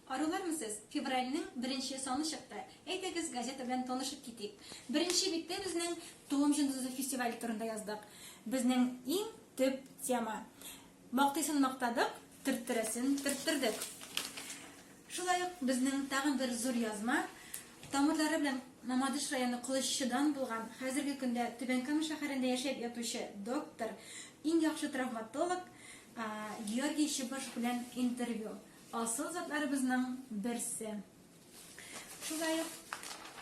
Arılarmısınız? Fevral'nin birinci sonu çıktı. Eytegiz gazete bilen tanışıp gittik. Birinci bitti bizning Doğum Junduzı festivali turunda yazdık. Bizning eng tüp tema. Maqtısını maqtadık, tırtırasın tırttırdık. Şulay bizning tagın bir zor yazma. Тамырлары белән Мамадыш районы Кылыччыдан булган, хәзерге көндә Түбәнкама шәһәрендә яшәп ятучы доктор, иң яхшы травматолог Георгий Чебыш белән интервью. Асыл затларыбызның берсе. Шулай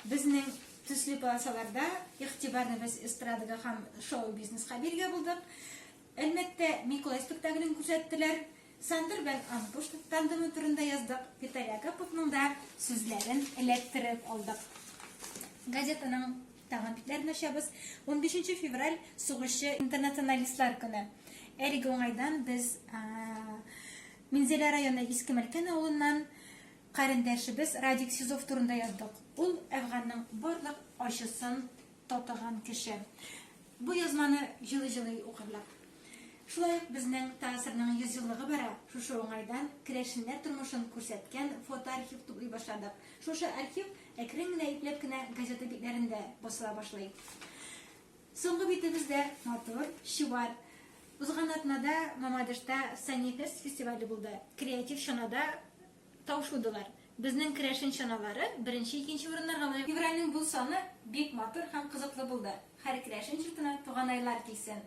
безнең төсле полосаларда игътибарны без эстрадага һәм шоу-бизнеска биргә булдык. Әлбәттә, Миколай спектаклен күрсәттеләр. Сандыр белән Антуш тандемы турында яздык. Виталий Агаповның да сүзләрен эләктереп алдык. Газетаның тагын битләрен ачабыз. 15 февраль сугышчы интернационалистлар көне. Әлеге уңайдан без Минзәлә районы Иске Мәлкән авылыннан карындашыбыз Радик Сизов турында яздык. Ул Әфганның барлык ачысын татыган кеше. Бу язманы җылы-җылы укырлар. Шулай безнең тәэсирнең 100 еллыгы бара. Шушы уңайдан керәшеннәр тормышын күрсәткән фотоархив туплый башладык. Шушы архив әкрен генә ипләп кенә газета битләрендә басыла башлый. Соңгы битебездә матур, шивар. Узган атнада Мамадышта Санифест фестивале булды. Креатив чанада таушудылар. Безнең керәшен чаналары беренче, икенче урыннарга лаек. Февральнең бу саны бик матур һәм кызыклы булды. Һәр керәшен чиртына туган айлар килсен.